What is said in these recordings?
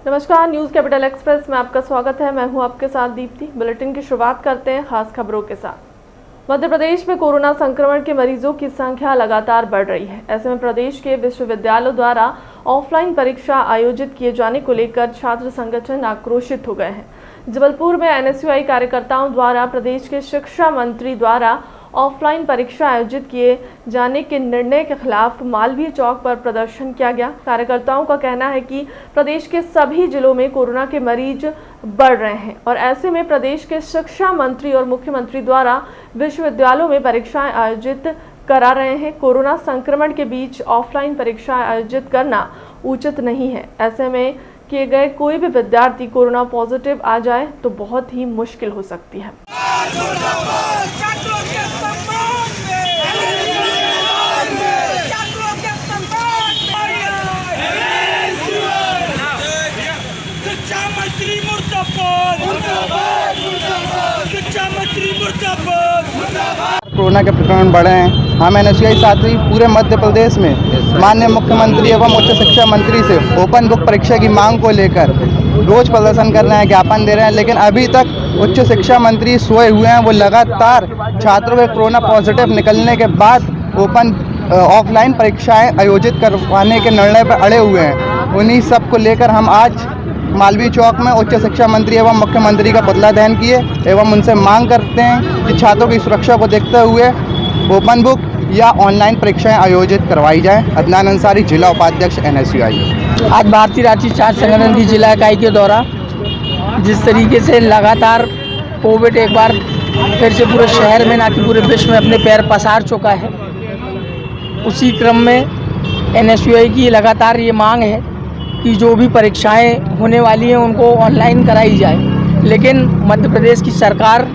नमस्कार, news capital express में आपका स्वागत है। मैं हूं आपके साथ दीप्ति। बुलेटिन की शुरुआत करते हैं खास खबरों के साथ। मध्य प्रदेश में कोरोना संक्रमण के मरीजों की संख्या लगातार बढ़ रही है। ऐसे में प्रदेश के विश्वविद्यालयों द्वारा ऑफलाइन परीक्षा आयोजित किए जाने को लेकर छात्र संगठन आक्रोशित हो गए हैं। जबलपुर में एनएसयूआई कार्यकर्ताओं द्वारा प्रदेश के शिक्षा मंत्री द्वारा ऑफलाइन परीक्षा आयोजित किए जाने के निर्णय के खिलाफ मालवीय चौक पर प्रदर्शन किया गया। कार्यकर्ताओं का कहना है कि प्रदेश के सभी जिलों में कोरोना के मरीज बढ़ रहे हैं और ऐसे में प्रदेश के शिक्षा मंत्री और मुख्यमंत्री द्वारा विश्वविद्यालयों में परीक्षाएं आयोजित करा रहे हैं। कोरोना संक्रमण के बीच ऑफलाइन परीक्षा आयोजित करना उचित नहीं है। ऐसे में किए गए कोई भी विद्यार्थी कोरोना पॉजिटिव आ जाए तो बहुत ही मुश्किल हो सकती है। कोरोना के प्रकरण बढ़े हैं। हम एनएसयूआई छात्री पूरे मध्य प्रदेश में माननीय मुख्यमंत्री एवं उच्च शिक्षा मंत्री से ओपन बुक परीक्षा की मांग को लेकर रोज प्रदर्शन कर रहे हैं, ज्ञापन दे रहे हैं, लेकिन अभी तक उच्च शिक्षा मंत्री सोए हुए हैं। वो लगातार छात्रों के कोरोना पॉजिटिव निकलने के बाद ऑफलाइन परीक्षाएं आयोजित करवाने के निर्णय पर अड़े हुए हैं। उन्हीं सब को लेकर हम आज मालवीय चौक में उच्च शिक्षा मंत्री एवं मुख्यमंत्री का पुतला दहन किए एवं उनसे मांग करते हैं कि छात्रों की सुरक्षा को देखते हुए ओपन बुक या ऑनलाइन परीक्षाएं आयोजित करवाई जाएं। अदनान अंसारी, जिला उपाध्यक्ष एनएसयूआई। आज भारतीय राष्ट्रीय छात्र संगठन की जिला इकाई के द्वारा जिस तरीके से लगातार कोविड एक बार फिर से पूरे शहर में ना कि पूरे विश्व में अपने पैर पसार चुका है, उसी क्रम में एनएसयूआई की लगातार ये मांग है कि जो भी परीक्षाएं होने वाली हैं उनको ऑनलाइन कराई जाए। लेकिन मध्य प्रदेश की सरकार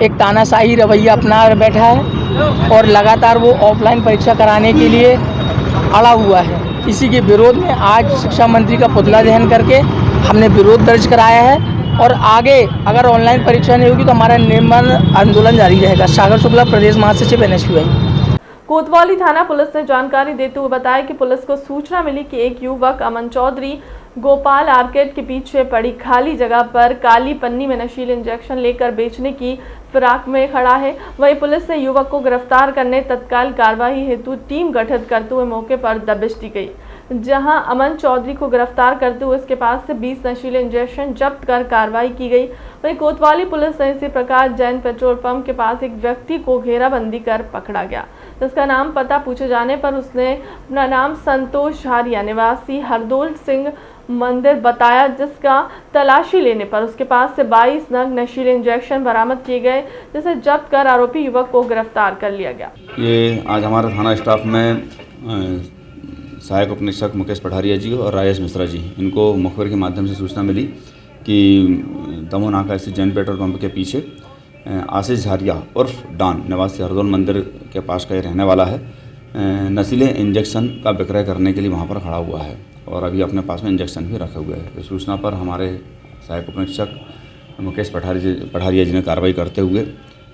एक तानाशाही रवैया अपना बैठा है और लगातार वो ऑफलाइन परीक्षा कराने के लिए अड़ा हुआ है। इसी के विरोध में आज शिक्षा मंत्री का पुतला दहन करके हमने विरोध दर्ज कराया है और आगे अगर ऑनलाइन परीक्षा नहीं होगी तो हमारा निर्मल आंदोलन जारी रहेगा। सागर शुक्ला, प्रदेश महासचिव एनएसयूआई। कोतवाली थाना पुलिस ने जानकारी देते हुए बताया कि पुलिस को सूचना मिली कि एक युवक अमन चौधरी गोपाल आर्केड के पीछे पड़ी खाली जगह पर काली पन्नी में नशीले इंजेक्शन लेकर बेचने की फिराक में खड़ा है। वहीं पुलिस ने युवक को गिरफ्तार करने तत्काल कार्रवाई हेतु टीम गठित करते हुए मौके पर दबिश दी गई, जहां अमन चौधरी को गिरफ्तार करते हुए उसके पास से 20 नशीले इंजेक्शन जब्त कर कार्रवाई की गई। वहीं कोतवाली पुलिस ने इसी प्रकार जैन पेट्रोल पंप के पास एक व्यक्ति को घेराबंदी कर पकड़ा गया, जिसका नाम पता पूछे जाने पर उसने अपना नाम संतोष झारिया निवासी हरदोल सिंह मंदिर बताया, जिसका तलाशी लेने पर उसके पास से 22 नग नशीले इंजेक्शन बरामद किए गए, जिसे जब्त कर आरोपी युवक को गिरफ्तार कर लिया गया। ये आज हमारा थाना स्टाफ में सहायक उपनिरीक्षक मुकेश पठारिया जी और राजेश मिश्रा जी, इनको मुखबिर के माध्यम से सूचना मिली कि दमोह नाका स्थित जैन पेट्रोल पंप के पीछे आशीष झारिया उर्फ डॉन निवासी हरदोल मंदिर के पास का ये रहने वाला है, नशीले इंजेक्शन का विक्रय करने के लिए वहाँ पर खड़ा हुआ है और अभी अपने पास में इंजेक्शन भी रखे हुए हैं। इस सूचना पर हमारे सहायक उपनिरीक्षक मुकेश पठारिया जी ने कार्रवाई करते हुए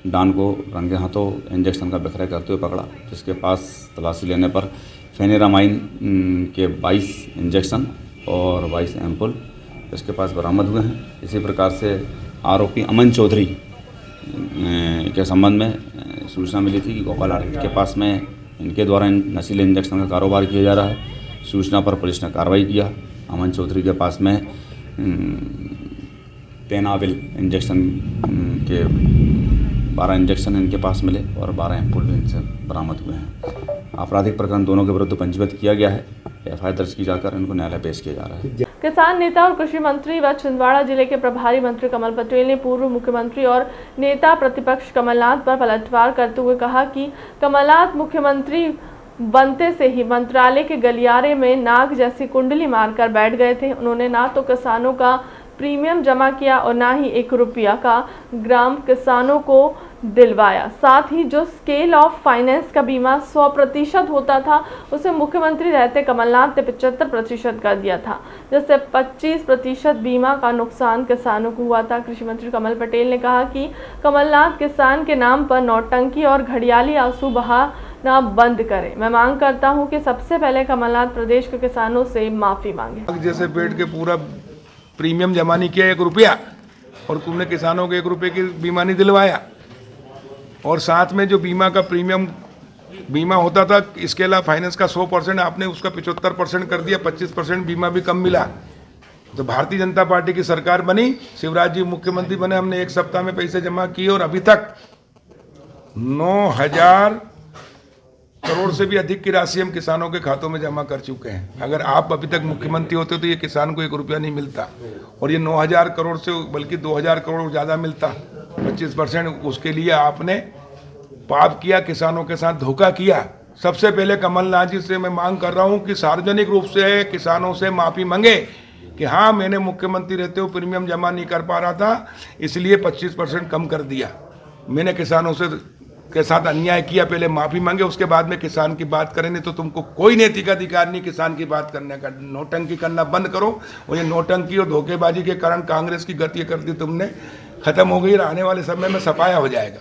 डॉन को रंगे हाथों इंजेक्शन का विक्रय करते हुए पकड़ा, जिसके पास तलाशी लेने पर फेनेरामाइन के 22 इंजेक्शन और 22 एम्पुल इसके पास बरामद हुए हैं। इसी प्रकार से आरोपी अमन चौधरी के संबंध में सूचना मिली थी कि गोपाल आर्केड के पास में इनके द्वारा नशीले इंजेक्शन का कारोबार किया जा रहा है। सूचना पर पुलिस ने कार्रवाई किया। अमन चौधरी के पास में पेनाविल इंजेक्शन के 12 इंजेक्शन इनके पास मिले और 12 एम्पुल भी इनसे बरामद हुए हैं। आपराधिक प्रकरण दोनों के विरुद्ध पंजीबद्ध किया गया है। एफआईआर दर्ज की जाकर इनको न्यायालय पेश किया जा रहा है। किसान नेता और कृषि मंत्री व छिंदवाड़ा जिले के प्रभारी मंत्री कमल पटेल ने पूर्व मुख्यमंत्री और नेता प्रतिपक्ष कमलनाथ पर पलटवार करते हुए कहा कि कमलनाथ मुख्यमंत्री बनते से ही मंत्रालय के गलियारे में नाग जैसी कुंडली मारकर बैठ गए थे। उन्होंने ना तो किसानों का प्रीमियम जमा किया और ना ही 1 रुपया का ग्राम किसानों को दिलवाया। साथ ही जो स्केल ऑफ फाइनेंस का बीमा 100% होता था, उसे मुख्यमंत्री रहते कमलनाथ ने 75% कर दिया था, जिससे 25% बीमा का नुकसान किसानों को हुआ था। कृषि मंत्री कमल पटेल ने कहा कि कमलनाथ किसान के नाम पर नौटंकी और घड़ियाली आंसू बहाना बंद करें। मैं मांग करता हूं कि सबसे पहले कमलनाथ प्रदेश के किसानों से माफी मांगे। जैसे पेट के पूरा प्रीमियम जमा नहीं किया 1 रुपया, और तुमने किसानों को 1 रुपये की बीमा नहीं दिलवाया। और साथ में जो बीमा का प्रीमियम बीमा होता था, इसके अलावा फाइनेंस का 100% आपने उसका 75% कर दिया, 25% बीमा भी कम मिला। तो भारतीय जनता पार्टी की सरकार बनी, शिवराज जी मुख्यमंत्री बने, हमने 1 सप्ताह में पैसे जमा किए और अभी तक 9,000 करोड़ से भी अधिक की राशि हम किसानों के खातों में जमा कर चुके हैं। अगर आप अभी तक मुख्यमंत्री होते तो ये किसान को 1 रुपया नहीं मिलता, और ये 9,000 करोड़ से बल्कि 2,000 करोड़ ज़्यादा मिलता। 25% उसके लिए आपने पाप किया, किसानों के साथ धोखा किया। सबसे पहले कमलनाथ जी से मैं मांग कर रहा हूं कि सार्वजनिक रूप से किसानों से माफ़ी मांगे कि हाँ, मैंने मुख्यमंत्री रहते हुए प्रीमियम जमा नहीं कर पा रहा था, इसलिए 25% कम कर दिया। मैंने किसानों से के साथ अन्याय किया, पहले माफ़ी मांगे, उसके बाद में किसान की बात करें। नहीं तो तुमको कोई नैतिक अधिकार नहीं किसान की बात करने का। नोटंकी करना बंद करो, और ये नोटंकी और धोखेबाजी के कारण कांग्रेस की गति कर दी तुमने, खत्म हो गई। आने वाले समय में सफाया हो जाएगा।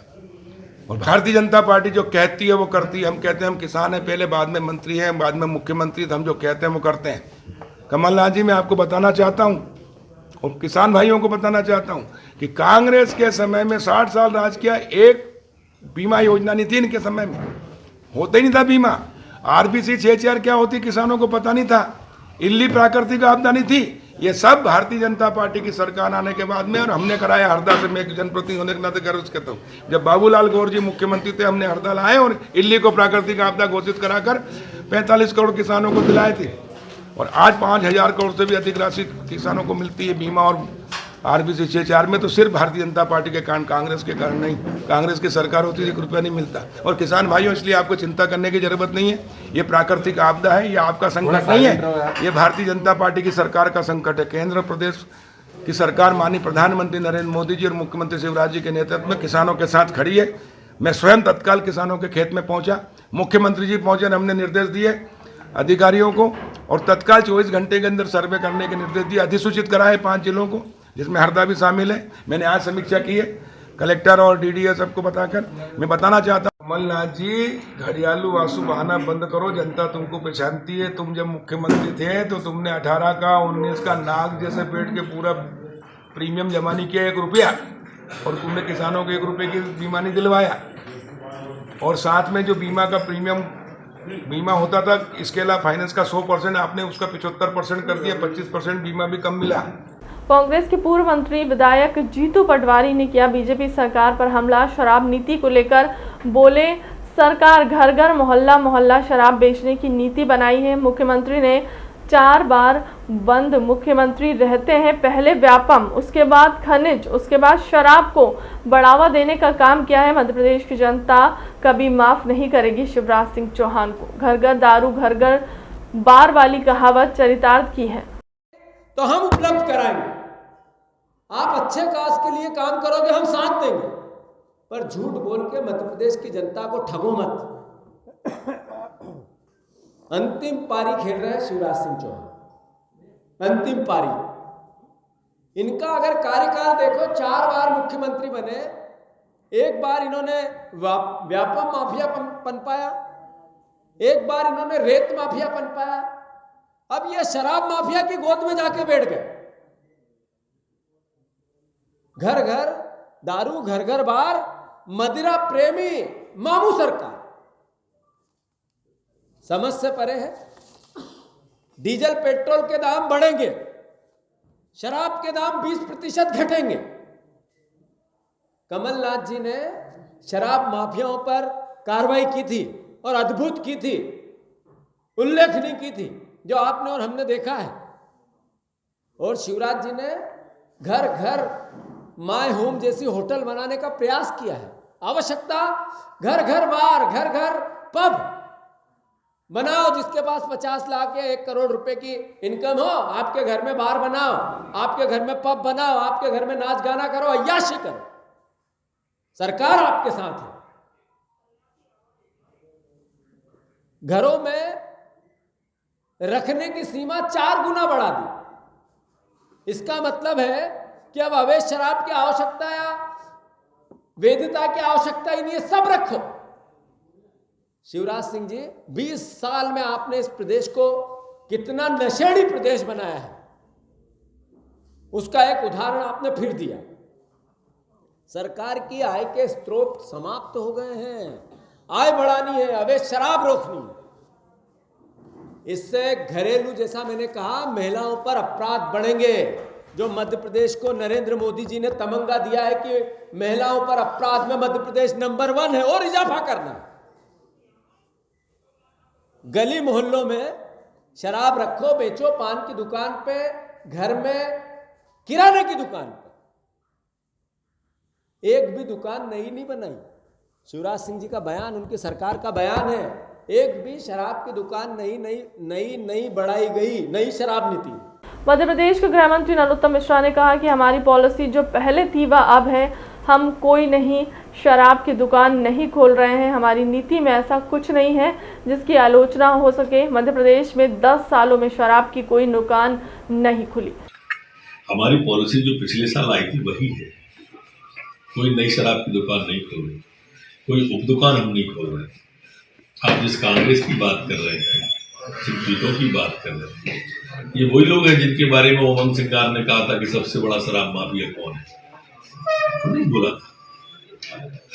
और भारतीय जनता पार्टी जो कहती है वो करती है। हम कहते हैं हम किसान हैं पहले, बाद में मंत्री हैं, बाद में मुख्यमंत्री, तो हम जो कहते हैं वो करते हैं। कमलनाथ जी, मैं आपको बताना चाहता हूं और किसान भाइयों को बताना चाहता हूं कि कांग्रेस के समय में 60 साल राज किया, एक बीमा योजना नहीं थी। इनके समय में होता ही नहीं था बीमा। RBC 6 क्या होती किसानों को पता नहीं था। इल्ली प्राकृतिक आपदा नहीं थी। ये सब भारतीय जनता पार्टी की सरकार आने के बाद में, और हमने कराया हरदा से। मैं एक जनप्रतिनिधि होने के नाते गर्व से कहता हूँ, जब बाबूलाल गौर जी मुख्यमंत्री थे, हमने हरदा लाए और इल्ली को प्राकृतिक आपदा घोषित कराकर 45 करोड़ किसानों को दिलाए थे। और आज 5,000 करोड़ से भी अधिक राशि किसानों को मिलती है बीमा और RBC 6 में। तो सिर्फ भारतीय जनता पार्टी के कारण, कांग्रेस के कारण नहीं। कांग्रेस की सरकार होती है 1 रुपया नहीं मिलता। और किसान भाइयों, इसलिए आपको चिंता करने की जरूरत नहीं है। ये प्राकृतिक आपदा है, ये आपका संकट नहीं है, ये भारतीय जनता पार्टी की सरकार का संकट है। केंद्र प्रदेश की सरकार माननीय प्रधानमंत्री नरेंद्र मोदी जी और मुख्यमंत्री शिवराज जी के नेतृत्व में किसानों के साथ खड़ी है। मैं स्वयं तत्काल किसानों के खेत में पहुंचा, मुख्यमंत्री जी पहुंचे, हमने निर्देश दिए अधिकारियों को, और तत्काल 24 घंटे के अंदर सर्वे करने के निर्देश दिए। अधिसूचित कराए 5 जिलों को, जिसमें हरदा भी शामिल है। मैंने आज समीक्षा की है कलेक्टर और DDA सबको बताकर। मैं बताना चाहता हूँ, कमलनाथ जी, घड़ियालू आंसू बहाना बंद करो। जनता तुमको पहचानती है। तुम जब मुख्यमंत्री थे तो तुमने 18 का 19 का नाग जैसे पेट के पूरा प्रीमियम जमा नहीं किया 1 रुपया, और तुमने किसानों को 1 रुपये की बीमा नहीं दिलवाया। और साथ में जो बीमा का प्रीमियम बीमा होता था, इसके अलावा फाइनेंस का 100% आपने उसका 75% कर दिया, 25% बीमा भी कम मिला। कांग्रेस के पूर्व मंत्री विधायक जीतू पटवारी ने किया बीजेपी सरकार पर हमला। शराब नीति को लेकर बोले, सरकार घर घर मोहल्ला मोहल्ला शराब बेचने की नीति बनाई है। मुख्यमंत्री ने 4 बार बंद मुख्यमंत्री रहते हैं, पहले व्यापम, उसके बाद खनिज, उसके बाद शराब को बढ़ावा देने का काम किया है। मध्य प्रदेश की जनता कभी माफ नहीं करेगी शिवराज सिंह चौहान को। घर घर दारू घर घर बार वाली कहावत चरितार्थ की है। तो हम उपलब्ध कराएंगे। आप अच्छे काज के लिए काम करोगे, हम साथ देंगे, पर झूठ बोल के मध्य प्रदेश की जनता को ठगो मत। अंतिम पारी खेल रहे हैं शिवराज सिंह चौहान, अंतिम पारी। इनका अगर कार्यकाल देखो, 4 बार मुख्यमंत्री बने, 1 बार इन्होंने व्यापम माफिया पनपाया, 1 बार इन्होंने रेत माफिया पनपाया, अब ये शराब माफिया की गोद में जाके बैठ गए। घर घर दारू, घर घर बार, मदिरा प्रेमी मामू सरकार समझ से परे है। डीजल पेट्रोल के दाम बढ़ेंगे, शराब के दाम 20% घटेंगे। कमलनाथ जी ने शराब माफियाओं पर कार्रवाई की थी और अद्भुत की थी, उल्लेखनीय की थी, जो आपने और हमने देखा है। और शिवराज जी ने घर घर माय होम जैसी होटल बनाने का प्रयास किया है। आवश्यकता घर घर बार, घर घर पब बनाओ। जिसके पास 50 लाख या 1 करोड़ रुपए की इनकम हो, आपके घर में बार बनाओ, आपके घर में पब बनाओ, आपके घर में नाच गाना करो, अय्याशी करो। सरकार आपके साथ है। घरों में रखने की सीमा 4 गुना बढ़ा दी। इसका मतलब है कि अब अवैध शराब की आवश्यकता या वैधता की आवश्यकता ही नहीं है, सब रखो। शिवराज सिंह जी, 20 साल में आपने इस प्रदेश को कितना नशेड़ी प्रदेश बनाया है। उसका एक उदाहरण आपने फिर दिया। सरकार की आय के स्रोत समाप्त हो गए हैं, आय बढ़ानी है, अवैध शराब रोकनी है। इससे घरेलू, जैसा मैंने कहा, महिलाओं पर अपराध बढ़ेंगे। जो मध्य प्रदेश को नरेंद्र मोदी जी ने तमंगा दिया है कि महिलाओं पर अपराध में मध्य प्रदेश नंबर 1 है, और इजाफा करना है। गली मोहल्लों में शराब रखो, बेचो, पान की दुकान पे, घर में, किराने की दुकान पे, एक भी दुकान नई नहीं बनाई। शिवराज सिंह जी का बयान, उनकी सरकार का बयान है, एक भी शराब की दुकान नई बढ़ाई गई, नई शराब नीति। मध्य प्रदेश के गृह मंत्री नरोत्तम मिश्रा ने कहा कि हमारी पॉलिसी जो पहले थी वह अब है। हम कोई नहीं शराब की दुकान नहीं खोल रहे हैं। हमारी नीति में ऐसा कुछ नहीं है जिसकी आलोचना हो सके। मध्य प्रदेश में 10 सालों में शराब की कोई दुकान नहीं खुली। हमारी पॉलिसी जो पिछले साल आई थी वही है। कोई नई शराब की दुकान नहीं खोल रही, कोई उप दुकान हम नहीं खोल रहे। आप जिस कांग्रेस की बात कर रहे हैं, जिन चीजों की बात कर रहे हैं, ये वही लोग हैं जिनके बारे में उमंग सिंगार ने कहा था कि सबसे बड़ा शराब माफिया कौन है। नहीं बोला था।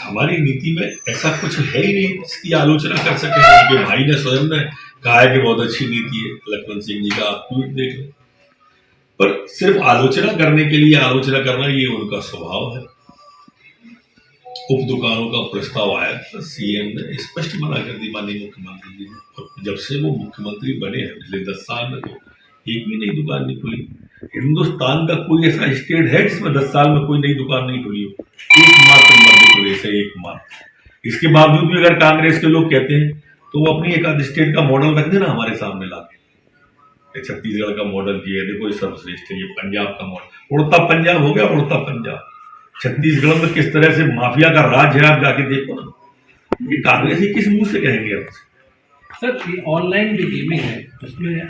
हमारी नीति में ऐसा कुछ है ही नहीं जिसकी आलोचना कर सके। उनके भाई ने स्वयं ने कहा है कि बहुत अच्छी नीति है। लखन सिंह जी का आप ट्वीट देख लें। पर सिर्फ आलोचना करने के लिए आलोचना करना, ये उनका स्वभाव है। उप दुकानों का प्रस्ताव आया तो सीएम ने स्पष्ट मना कर दी, माननीय मुख्यमंत्री जी ने। और जब से वो मुख्यमंत्री बने हैं पिछले 10 साल में, तो एक भी नई दुकान नहीं खुली। हिंदुस्तान का कोई ऐसा स्टेट है जिसमें 10 साल में कोई नई दुकान नहीं खुली हो? एकमात्र मध्य प्रदेश है, एकमात्र। इसके बावजूद भी अगर कांग्रेस के लोग कहते हैं तो वो अपनी एक आध स्टेट का मॉडल रख देना हमारे सामने लाके। छत्तीसगढ़ का मॉडल ये है, देखो ये सर्वश्रेष्ठ है। ये पंजाब का मॉडल, उड़ता पंजाब हो गया, उड़ता पंजाब। छत्तीसगढ़ में किस तरह से माफिया का राज है, आप जाके देखो ना। ये कांग्रेस ही किस मुंह से कहेंगे आपसे? सर, ये ऑनलाइन जो गेमिंग है उसमें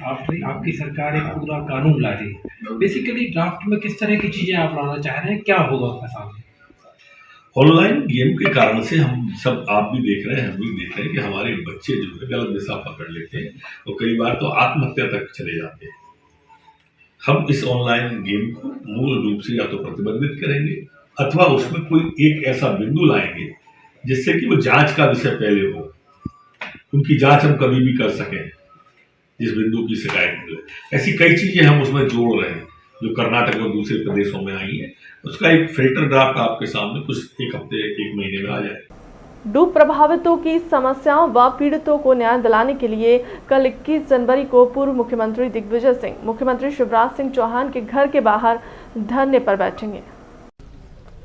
आपकी सरकार एक पूरा कानून ला रही है। बेसिकली ड्राफ्ट में किस तरह की चीजें आप लाना चाह रहे हैं, क्या होगा उसका सामने? ऑनलाइन गेम के कारण से हम सब, आप भी देख रहे हैं, हम भी देख रहे हैं कि हमारे बच्चे जो है गलत दिशा पकड़ लेते हैं और कई बार तो आत्महत्या तक चले जाते हैं। हम इस ऑनलाइन गेम को मूल रूप से या तो प्रतिबंधित करेंगे अथवा उसमें कोई एक ऐसा बिंदु लाएंगे जिससे कि वो जांच का विषय पहले हो। उनकी जांच हम कभी भी कर सकें जिस बिंदु की शिकायत मिले। ऐसी कई चीजें हम उसमें जोड़ रहे हैं जो कर्नाटक और दूसरे प्रदेशों में आई है। उसका एक फिल्टर ड्राफ्ट आपके सामने कुछ एक हफ्ते, एक महीने में आ जाएगा। डूब प्रभावितों की समस्याओं व पीड़ितों को न्याय दिलाने के लिए कल 21 जनवरी को पूर्व मुख्यमंत्री दिग्विजय सिंह, मुख्यमंत्री शिवराज सिंह चौहान के घर के बाहर धरने पर बैठेंगे।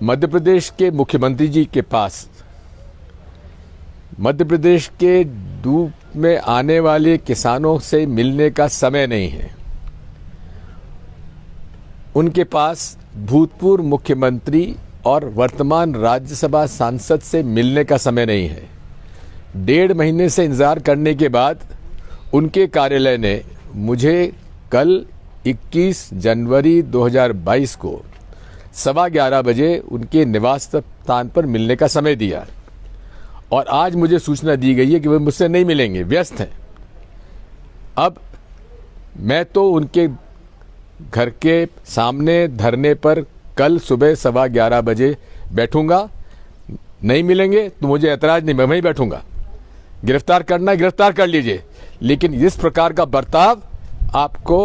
मध्य प्रदेश के मुख्यमंत्री जी के पास मध्य प्रदेश के डूब में आने वाले किसानों से मिलने का समय नहीं है। उनके पास भूतपूर्व मुख्यमंत्री और वर्तमान राज्यसभा सांसद से मिलने का समय नहीं है। 1.5 महीने से इंतजार करने के बाद उनके कार्यालय ने मुझे कल 21 जनवरी 2022 को 11:15 बजे उनके निवास स्थान पर मिलने का समय दिया और आज मुझे सूचना दी गई है कि वे मुझसे नहीं मिलेंगे, व्यस्त हैं। अब मैं तो उनके घर के सामने धरने पर कल सुबह 11:15 बजे बैठूंगा। नहीं मिलेंगे तो मुझे ऐतराज नहीं, मैं वहीं बैठूंगा। गिरफ्तार करना है गिरफ्तार कर लीजिए, लेकिन इस प्रकार का बर्ताव आपको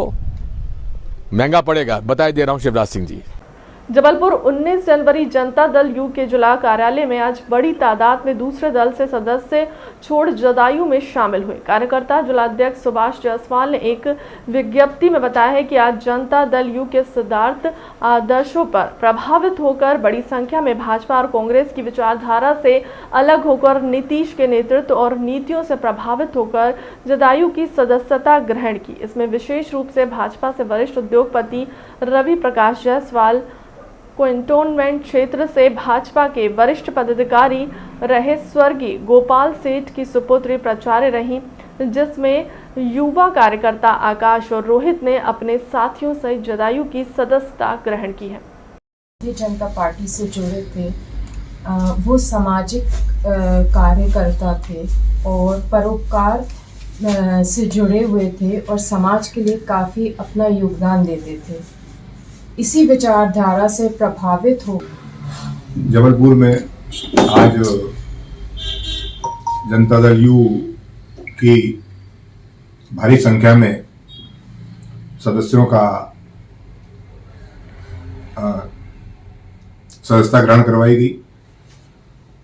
महंगा पड़ेगा, बताए दे रहा हूं शिवराज सिंह जी। जबलपुर 19 जनवरी जनता दल यू के जिला कार्यालय में आज बड़ी तादाद में दूसरे दल से सदस्य छोड़ जदयू में शामिल हुए। कार्यकर्ता जिलाध्यक्ष सुभाष जायसवाल ने एक विज्ञप्ति में बताया है कि आज जनता दल यू के सिद्धांत आदर्शों पर प्रभावित होकर बड़ी संख्या में भाजपा और कांग्रेस की विचारधारा से अलग होकर नीतीश के नेतृत्व और नीतियों से प्रभावित होकर जदयू की सदस्यता ग्रहण की। इसमें विशेष रूप से भाजपा से वरिष्ठ उद्योगपति रवि प्रकाश जायसवाल, कैंटोनमेंट क्षेत्र से भाजपा के वरिष्ठ पदाधिकारी रहे स्वर्गीय गोपाल सेठ की सुपुत्री प्रचार्य रही, जिसमें युवा कार्यकर्ता आकाश और रोहित ने अपने साथियों सहित जदयू की सदस्यता ग्रहण की है। भारतीय जनता पार्टी से जुड़े थे, वो सामाजिक कार्यकर्ता थे और परोपकार से जुड़े हुए थे और समाज के लिए काफ़ी अपना योगदान देते थे। इसी विचारधारा से प्रभावित हो। जबलपुर में आज जनता दल यू की भारी संख्या में सदस्यों का सदस्यता ग्रहण करवाई गई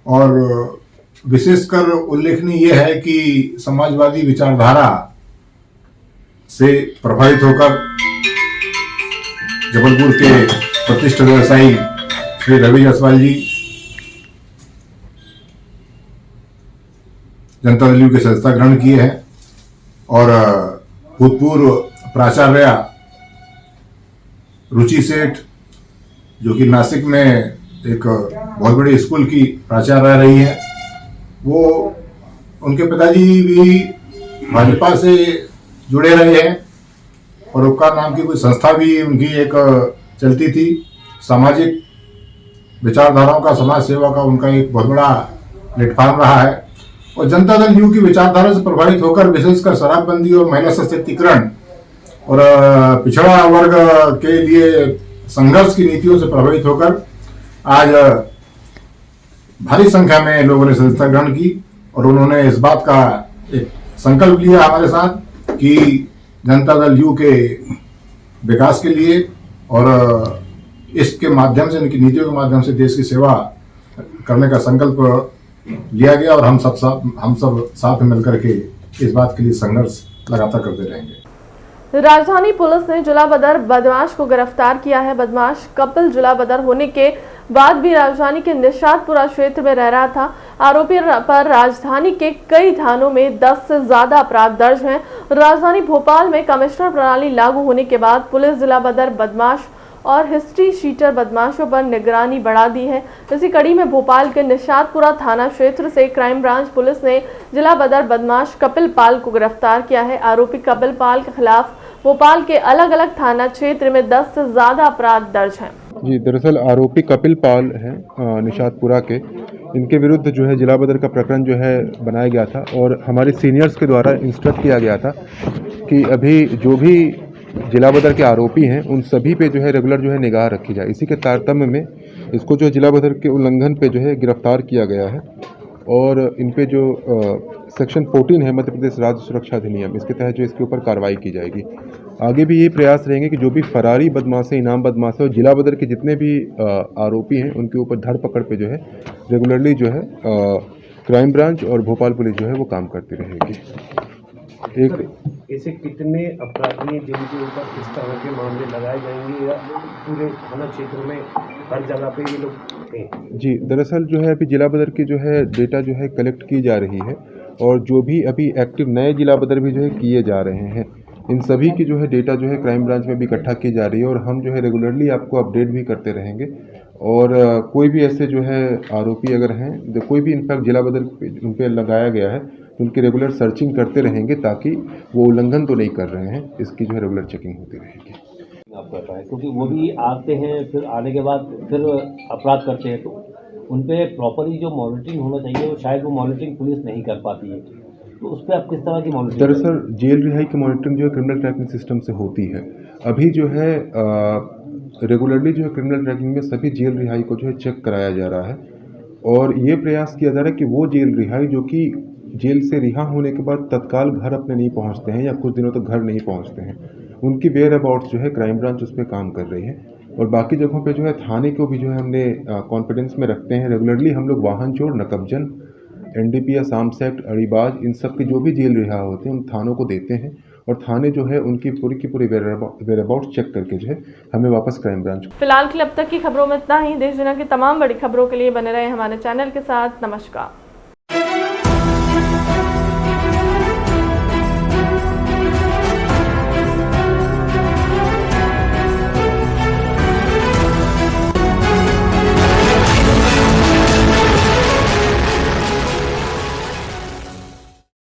और विशेषकर उल्लेखनीय यह है कि समाजवादी विचारधारा से प्रभावित होकर जबलपुर के प्रतिष्ठित व्यवसायी श्री रवि जायसवाल जी जनता दल यू के सदस्यता ग्रहण किए हैं और भूतपूर्व प्राचार्य रुचि सेठ जो कि नासिक में एक बहुत बड़े स्कूल की प्राचार्य रही है, वो उनके पिताजी भी भाजपा से जुड़े रहे हैं और उपकार नाम की कोई संस्था भी उनकी एक चलती थी। सामाजिक विचारधाराओं का, समाज सेवा का उनका एक बहुत बड़ा प्लेटफॉर्म रहा है और जनता दल यू की विचारधारा से प्रभावित होकर विशेषकर शराबबंदी और महिला सशक्तिकरण और पिछड़ा वर्ग के लिए संघर्ष की नीतियों से प्रभावित होकर आज भारी संख्या में लोगों ने सदस्यता ग्रहण की और उन्होंने इस बात का एक संकल्प लिया हमारे साथ कि जनता दल यू के विकास के लिए और इसके माध्यम से, इनकी नीतियों के माध्यम से देश की सेवा करने का संकल्प लिया गया और हम सब साथ में मिलकर के इस बात के लिए संघर्ष लगातार करते रहेंगे। राजधानी पुलिस ने जुलाबदर बदमाश को गिरफ्तार किया है। बदमाश कपिल जुलाबदर होने के बाद भी राजधानी के निशातपुरा क्षेत्र में रह रहा था। आरोपी पर राजधानी के कई थानों में 10 से ज्यादा अपराध दर्ज हैं। राजधानी भोपाल में कमिश्नर प्रणाली लागू होने के बाद पुलिस जुलाबदर बदमाश और हिस्ट्री शीटर बदमाशों पर निगरानी बढ़ा दी है। इसी कड़ी में भोपाल के निशातपुरा थाना क्षेत्र से क्राइम ब्रांच पुलिस ने जिला बदर बदमाश कपिल पाल को गिरफ्तार किया है। आरोपी कपिल पाल के खिलाफ भोपाल के अलग अलग थाना क्षेत्र में 10 से ज्यादा अपराध दर्ज हैं। जी, दरअसल आरोपी कपिल पाल हैं निशातपुरा के। इनके विरुद्ध जो है जिला बदर का प्रकरण जो है बनाया गया था और हमारे सीनियर्स के द्वारा इंस्ट्रक्ट किया गया था कि अभी जो भी जिला बदर के आरोपी हैं उन सभी पे जो है रेगुलर जो है निगाह रखी जाए। इसी के तारतम्य में इसको जो जिला बदर के उल्लंघन पे जो है गिरफ्तार किया गया है और इन पे जो सेक्शन 14 है मध्य प्रदेश राज्य सुरक्षा अधिनियम, इसके तहत जो इसके ऊपर कार्रवाई की जाएगी। आगे भी ये प्रयास रहेंगे कि जो भी फरारी बदमाश है, इनाम बदमाश है और जिला बदर के जितने भी आरोपी हैं उनके ऊपर धरपकड़ पे जो है रेगुलरली जो है क्राइम ब्रांच और भोपाल पुलिस जो है वो काम करती रहेगी। ऐसे कितने अपराधी हैं जिनके ऊपर इस तरह के मामले लगाए जाएंगे या पूरे थाना क्षेत्र में हर जगह पे ये लोग हैं? जी, दरअसल जो है अभी जिला बदर की जो है डेटा जो है कलेक्ट की जा रही है और जो भी अभी एक्टिव नए जिला बदर भी जो है किए जा रहे हैं, इन सभी की जो है डेटा जो है क्राइम ब्रांच में भी इकट्ठा की जा रही है और हम जो है रेगुलरली आपको अपडेट भी करते रहेंगे। और कोई भी ऐसे जो है आरोपी अगर हैं, कोई भी इनफैक्ट जिला बदल उन पर लगाया गया है, उनकी रेगुलर सर्चिंग करते रहेंगे ताकि वो उल्लंघन तो नहीं कर रहे हैं, इसकी जो है रेगुलर चेकिंग होती रहेगी। आप कर पाए क्योंकि वो भी आते हैं, फिर आने के बाद फिर अपराध करते हैं, तो उन पर प्रॉपरली जो मॉनिटरिंग होना चाहिए वो शायद वो मॉनिटरिंग पुलिस नहीं कर पाती है। तो उस पर आप किस तरह की मॉनिटरिंग? दरअसल जेल रिहाई की मॉनिटरिंग जो है क्रिमिनल ट्रैकिंग सिस्टम से होती है। अभी जो है रेगुलरली जो है क्रिमिनल ट्रैकिंग में सभी जेल रिहाई को जो है चेक कराया जा रहा है और ये प्रयास किया जा रहा है कि वो जेल रिहाई जो कि जेल से रिहा होने के बाद तत्काल घर अपने नहीं पहुंचते हैं या कुछ दिनों तक घर नहीं पहुंचते हैं, उनकी वेयर अबाउट्स जो है क्राइम ब्रांच उस पर काम कर रही है और बाकी जगहों पे जो है थाने को भी जो है हमने कॉन्फिडेंस में रखते हैं। रेगुलरली हम लोग वाहन चोर, नकबजन, NDPS, आर्म्स एक्ट, अड़ीबाज, इन सब के जो भी जेल रिहा होते हैं उन थानों को देते हैं और थाने जो है उनकी पूरी की पूरी वेयर अबाउट चेक करके जो है हमें वापस क्राइम ब्रांच। फिलहाल के लिए अब तक की खबरों में इतना ही। देश दुनिया की तमाम बड़ी खबरों के लिए बने रहे हमारे चैनल के साथ। नमस्कार।